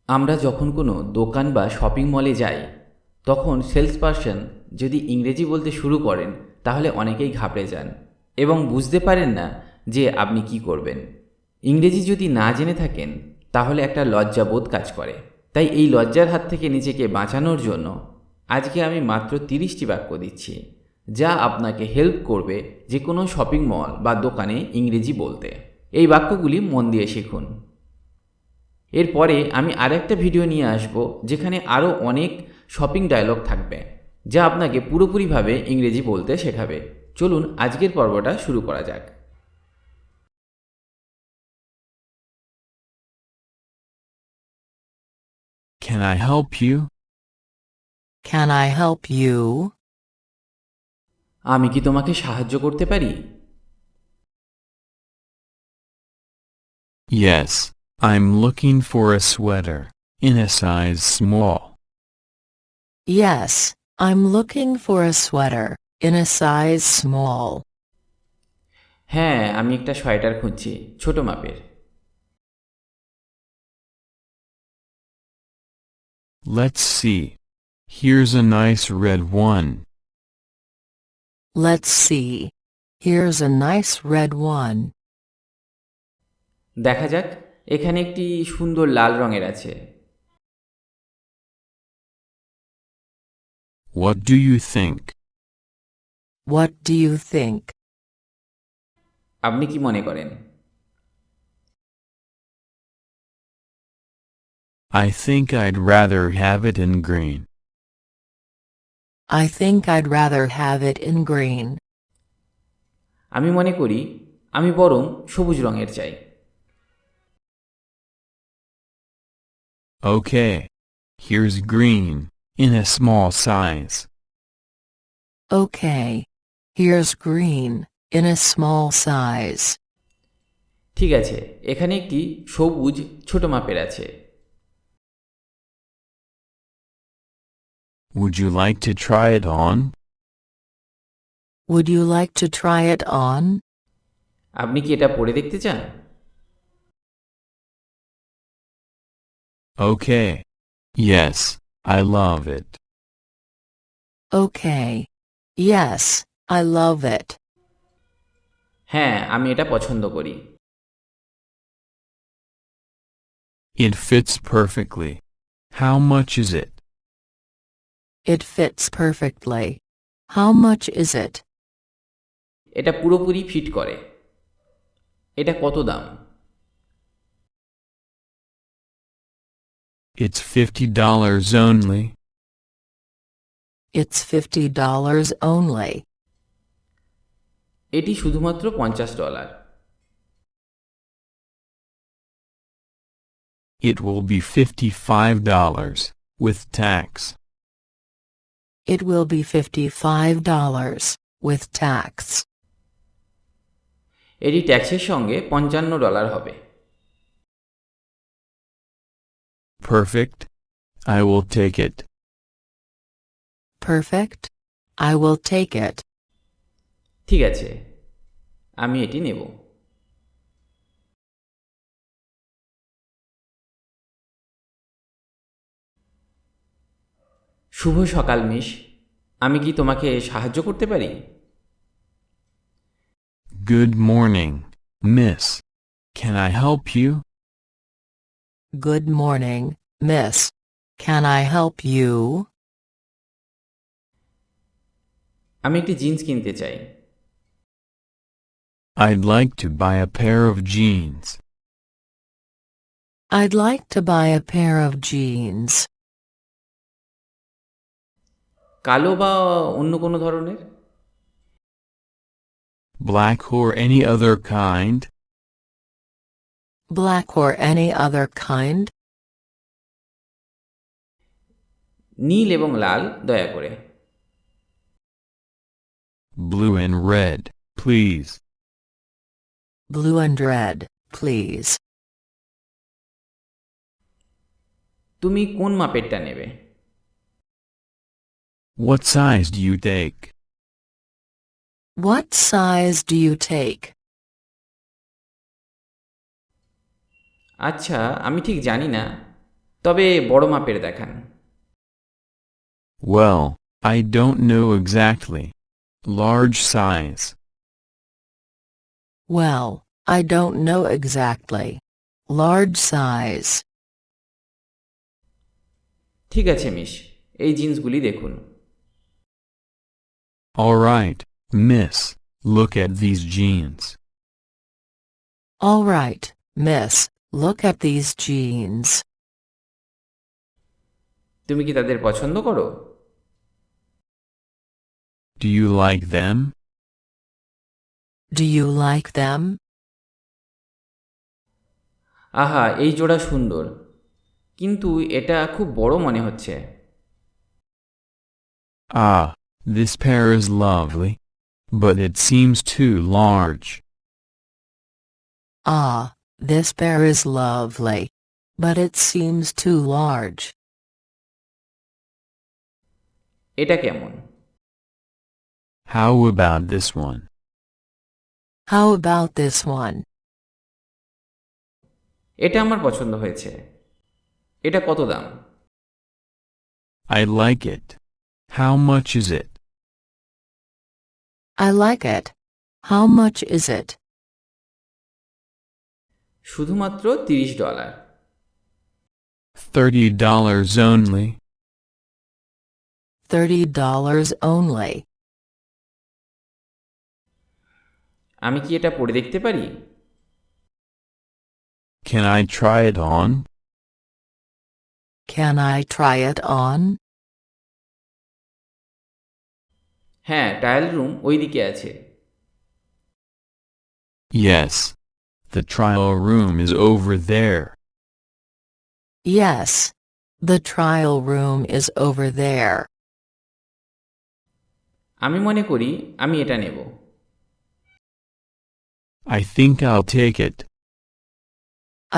আমরা যখন কোনো দোকান বা শপিং মলে যাই তখন সেলস পারসন যদি ইংরেজি বলতে শুরু করেন তাহলে অনেকেই ঘাবড়ে যান এবং বুঝতে পারেন না যে আপনি কি করবেন। ইংরেজি যদি না জেনে থাকেন তাহলে একটা লজ্জাবোধ কাজ করে। তাই এই লজ্জার হাত থেকে নিজেকে বাঁচানোর জন্য আজকে আমি মাত্র 30টি বাক্য দিচ্ছি যা আপনাকে হেল্প করবে যে কোনো শপিং মল বা দোকানে ইংরেজি বলতে। এই বাক্যগুলি মন দিয়ে শিখুন। এরপরে আমি আরেকটা ভিডিও নিয়ে আসব যেখানে আরও অনেক শপিং ডায়লগ থাকবে যা আপনাকে পুরোপুরিভাবে ইংরেজি বলতে শেখাবে। চলুন আজকের পর্বটা শুরু করা যাক। Can I help you? Can I help you? আমি কি তোমাকে সাহায্য করতে পারি? Yes, I'm looking for a sweater in a size small. Yes, I'm looking for a sweater in a size small. হ্যাঁ, আমি একটা সোয়েটার খুঁজছি, ছোট মাপের। Let's see. Here's a nice red one. Let's see. Here's a nice red one. দেখা যাক, এখানে একটি সুন্দর লাল রঙের আছে। What do you think? What do you think? আপনি কি মনে করেন? I think I'd rather have it in green. I think I'd rather have it in green. আমি মনে করি আমি বরং সবুজ রঙের চাই। Okay. Here's green in a small size. Okay. Here's green in a small size. ঠিক আছে, এখানে একটি সবুজ ছোট মাপের আছে। Would you like to try it on? Would you like to try it on? আপনি কি এটা পরে দেখতে চান? Okay. Yes, I love it. Okay. Yes, I love it. হ্যাঁ, আমি এটা পছন্দ করি। It fits perfectly. How much is it? It fits perfectly. How much is it? এটা পুরোপুরি ফিট করে। এটা কত দাম? It's $50 only. It's $50 only. এটি শুধুমাত্র $50। It will be $55 with tax. It will be $55 with tax. এটি ট্যাক্সের সঙ্গে $55 হবে। Perfect. I will take it. Perfect. I will take it. ঠিক আছে, আমি এটি নেব। শুভ সকাল মিস, আমি কি তোমাকে সাহায্য করতে পারি? Good morning, miss. Can I help you? Good morning, miss. Can I help you? আমি একটি জিন্স কিনতে চাই। I'd like to buy a pair of jeans. I'd like to buy a pair of jeans. কালো বা অন্য কোনো ধরনের? Black or any other kind? Black or any other kind? নীল এবং লাল দয়া করে। Blue and red, please. Blue and red, please. তুমি কোন মাপেরটা নেবে? What size do you take? What size do you take? আচ্ছা, আমি ঠিক জানি না, তবে বড় মাপের দেখান। Well, I don't know exactly. Large size. Well, I don't know exactly. Large size. ঠিক আছে মিস, এই জিন্সগুলি দেখুন। Alright, miss, look at these jeans. All right, miss, look at these jeans. তুমি কি তাদের পছন্দ করো? Do you like them? Do you like them? আহা, এই জোড়া সুন্দর, কিন্তু এটা খুব বড় মনে হচ্ছে। Ah, this pair is lovely, but it seems too large. Ah, this pair is lovely, but it seems too large. এটা কেমন? How about this one? How about this one? এটা আমার পছন্দ হয়েছে। এটা কত দাম? I like it. How much is it? I like it. How much is it? শুধুমাত্র $30। $30 only. $30 only. আমি কি এটা পরে দেখতে পারি? Can I try it on? Can I try it on? হ্যাঁ, ট্রায়াল রুম ওই দিকে আছে। Yes. The trial room is over there. Yes. The trial room is over there. আমি মনে করি আমি এটা নেব। I think I'll take it.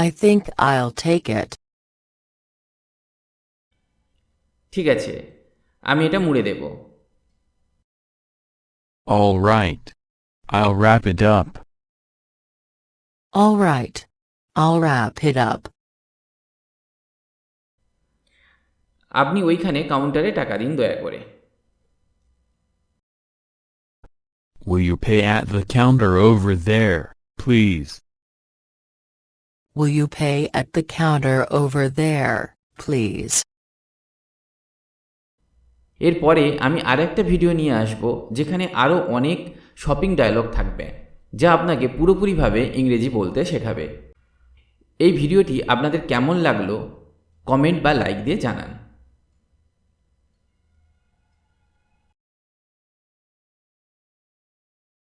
I think I'll take it. ঠিক আছে, আমি এটা মুড়ে দেব। All right. I'll wrap it up. All right. I'll wrap it up. আপনি ওইখানে কাউন্টারে টাকা দিন দয়া করে। Will you pay at the counter over there, please? Will you pay at the counter over there, please? এরপরে আমি আরেকটা ভিডিও নিয়ে আসব যেখানে আরও অনেক শপিং ডায়লগ থাকবে, যা আপনাকে পুরোপুরিভাবে ইংরেজি বলতে শেখাবে। এই ভিডিওটি আপনাদের কেমন লাগলো কমেন্ট বা লাইক দিয়ে জানান।